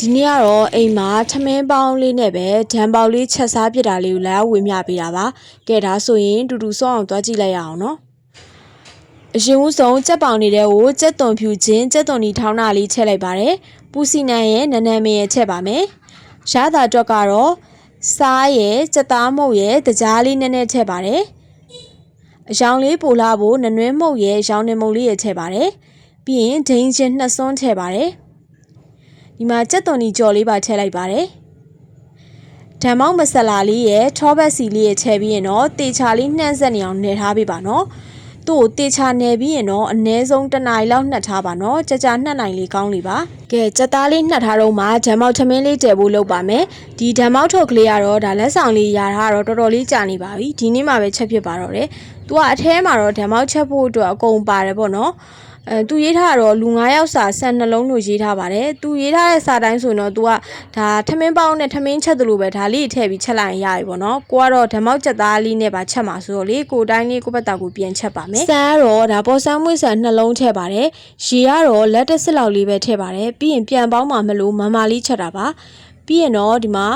ဒီနေ့ကတော့အိမ်မှာထမင်းပေါင်းလေးနဲ့ပဲဒံပေါက်လေးချက်စားပြစ်တာလေးကိုလာရောက်ဝေမျှပေးတာပါ။ကဲဒါဆိုရင်တူတူစောအောင်သွားကြည့်လိုက်ရအောင်နော်။အရင်ဦးဆုံးကြက်ပေါင်နေတဲ့ကိုကြက်သွန်ဖြူချင်းကြက်သွန်ဒီထောင်းတာလေးချက်လိုက်ပါတယ်။ပူစီနံရဲ့နန်းနန်းမင်းရဲ့ချက်ပါမယ်။ရတာအတွက်ကတော့စားရဲ့ကြက်သားမုတ်ရဲ့တကြားလေးနည်းနည်းချက်ပါတယ်။အယောင်လေးပိုလာဖို့နနွဲမုတ်ရဲ့ရောင်နေမုတ်လေးရဲ့ချက်ပါတယ်။ပြီးရင်ဒိန်းချင်းနှစ်စွန်းချက်ပါတယ်။ဒီမှာကြက်သွန်ဒီကြော်လေးပါထည့်လိုက်ပါတယ်။ဓမ္မောက်မဆလာလေးရဲ့ထောပတ်စီလေးရဲ့ချဲပြီးရင်တော့တေချာလေးနှံ့ဆက်နေအောင်နှဲထားပေးပါနော်။သူ့ကိုတေချာနယ်ပြီးရင်တော့အနည်းဆုံး1နာရီလောက်နှက်ထားပါနော်။ကြာနှက်နိုင်လေးကောင်းလေးပါ။ကဲကြက်သားလေးနှက်ထားတော့မှဓမ္မောက်ထမင်းလေးတည်ဖို့လုပ်ပါမယ်။ဒီဓမ္မောက်ထုတ်ကလေးကတော့ဒါလက်ဆောင်လေးရထားတော့တော်တော်လေးကြာနေပါပြီ။ဒီနေ့မှပဲချက်ဖြစ်ပါတော့တယ်။သူကအထဲမှာတော့ဓမ္မောက်ချက်ဖို့အတွက်အကုန်ပါတယ်ပေါ့နော်။သူရေးထားတော့လူ9ယောက်စာဆန်နှလုံးတို့ရေးထားပါတယ်သူရေးထားတဲ့စာတိုင်းဆိုရင်တော့ तू ကဒါထမင်းပေါင်းနဲ့ထမင်းချက်သလိုပဲဒါလေးထည့်ပြီးချက်လိုက်ရင်ရပြီပေါ့နော်ကိုကတော့ဓမ္မောက်ချက်သားလေးနဲ့ပါချက်မှာဆိုတော့လေကိုတိုင်းလေးကိုဘက်တာကိုပြန်ချက်ပါမယ်ဆန်ကတော့ဒါပေါ်ဆန်းမွေးဆန်နှလုံးထည့်ပါတယ်ရေကတော့လက်တစ်စစ်လောက်လေးပဲထည့်ပါတယ်ပြီးရင်ပြန်ပေါင်းမှာမလို့မမလေးချက်တာပါပြီးရင်တော့ဒီမှာ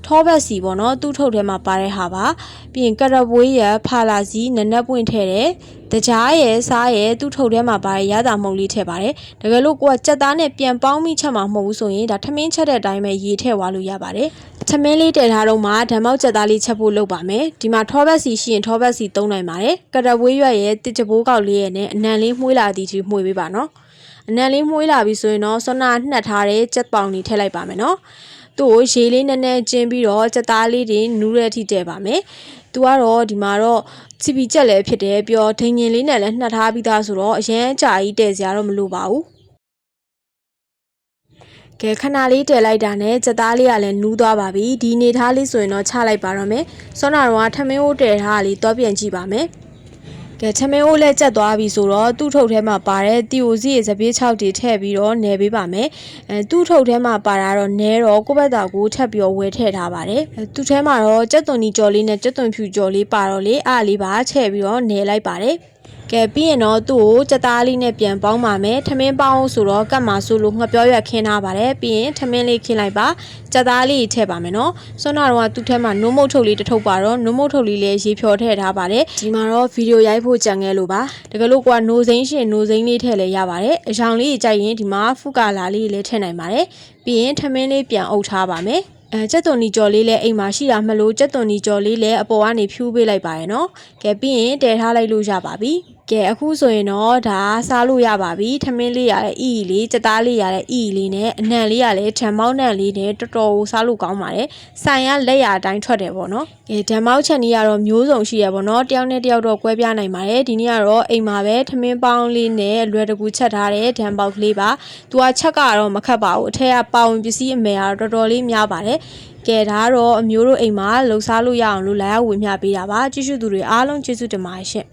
ထောပတ်စီပေါ့နော်သူ့ထုတ်ထဲမှာပါတဲ့ဟာပါပြီးရင်ကရပွေးရဖာလာစီနနက်ပွင့်ထည့်တယ်တကြားရယ်စားရယ်သူ့ထုတ်ထဲမှာပါတဲ့ရတာမုတ်လေးထည့်ပါတယ်တကယ်လို့ကိုကကြက်သားနဲ့ပြန်ပေါင်းပြီးချက်မှာမဟုတ်ဘူးဆိုရင်ဒါထမင်းချက်တဲ့အတိုင်းပဲရေထည့်သွားလို့ရပါတယ်ထမင်းလေးတည်ထားတော့မှဓမ္မောက်ကြက်သားလေးချက်ဖို့လုပ်ပါမယ်ဒီမှာထောပတ်စီရှိရင်ထောပတ်စီသုံးနိုင်ပါတယ်ကရပွေးရွက်ရယ်တစ်ချပိုးကောက်လေးရယ်နဲ့အနံလေးမှုေးလာသည်ကြီးမှုေးပေးပါနော်အနံလေးမှုေးလာပြီဆိုရင်တော့စောနာနှက်ထားတဲ့ကြက်ပေါင်လေးထည့်လိုက်ပါမယ်နော်သူ့ကိုရေလေးနည်းနည်းကျင်းပြီးတော့ကြက်သားလေးတွေနူးတဲ့အထိတည်ပါမယ်။သူကတော့ဒီမှာတော့စီပီကြက်လည်းဖြစ်တယ်ပြီးတော့ဒိန်ညင်လေးနဲ့လည်းနှက်ထားပြီးသားဆိုတော့အရန်ကြာကြီးတည်စရာတော့မလိုပါဘူး။ကဲခဏလေးတည်လိုက်တာနဲ့ကြက်သားလေးကလည်းနူးသွားပါပြီ။ဒီနေသားလေးဆိုရင်တော့ချလိုက်ပါတော့မယ်။စောနာတော့ထမင်းအိုးတည်ထားတာလေးတော့ပြန်ကြည့်ပါမယ်။ကဲထမင်းအိုးလည်းကြက်သွားပြီဆိုတော့သူ့ထုတ်ထဲမှာပါတဲ့တီအိုစီရဲ့စပြေး6တွေထည့်ပြီးတော့နယ်ပေးပါမယ်သူ့ထုတ်ထဲမှာပါတာတော့နဲတော့ကိုယ့်ဘက်သားကိုထပ်ပြီးတော့ဝယ်ထည့်ထားပါတယ်သူ့ထဲမှာတော့ကြက်သွန်ဒီကြော်လေးနဲ့ကြက်သွန်ဖြူကြော်လေးပါတော့လေအားလေးပါထည့်ပြီးတော့နယ်လိုက်ပါတယ်ကဲပြီးရင်တော့သူ့ကိုကြက်သားလေးနဲ့ပြန်ပေါင်းပါမယ်ထမင်းပေါင်းဆိုတော့ကတ်မှာဆိုလို့ငှက်ပြောရွက်ခင်းထားပါတယ်ပြီးရင်ထမင်းလေးခင်းလိုက်ပါကြက်သားလေးထည့်ပါမယ်နော်ဆွမ်းနာတော့သူ့ထဲမှာနိုးမုတ်ထုတ်လေးတစ်ထုပ်ပါတော့နိုးမုတ်ထုတ်လေးလည်းရေဖြော်ထည့်ထားပါတယ်ဒီမှာတော့ဗီဒီယိုရိုက်ဖို့ကြံခဲ့လို့ပါတကယ်လို့ကနိုးစိမ်းရှင်နိုးစိမ်းလေးထည့်လဲရပါတယ်အယောင်လေးကြိုက်ရင်ဒီမှာဖုကာလာလေးလည်းထည့်နိုင်ပါတယ်ပြီးရင်ထမင်းလေးပြန်အုပ်ထားပါမယ်ကြက်သွန်ဒီကြော်လေးလည်းအိမ်မှာရှိတာမလို့ကြက်သွန်ဒီကြော်လေးလည်းအပေါ်ကနေဖြူးပေးလိုက်ပါရနော်ကဲပြီးရင်တည်ထားလိုက်လို့ရပါပြီကဲအခုဆိုရင်တော့ဒါစားလို့ရပါပြီထမင်းလေးရတဲ့အီလေးကြက်သားလေးရတဲ့အီလေးနဲ့အနံလေးရလည်းဓမ္မောက်နံလေးနဲ့တော်တော်စားလို့ကောင်းပါတယ်ဆိုင်ရလက်ရအတိုင်းထွက်တယ်ပေါ့နော်ကဲဓမ္မောက်ချက်นี้ကတော့မျိုးစုံရှိရပေါ့နော်တယောက်နဲ့တယောက်တော့ကွဲပြားနိုင်ပါတယ်ဒီနေ့ကတော့အိမ်မှာပဲထမင်းပေါင်းလေးနဲ့လွယ်တကူချက်ထားတဲ့ဓမ္မောက်ကလေးပါသူကချက်ကတော့မခတ်ပါဘူးအထက်ကပါဝင်ပစ္စည်းအမယ်ကတော့တော်တော်လေးများပါတယ်ကဲဒါကတော့အမျိုးတို့အိမ်မှာလှူစားလို့ရအောင်လို့လာရောက်ဝေမျှပေးတာပါကြည့်ရှုသူတွေအားလုံးကျေးဇူးတင်ပါတယ်ရှင်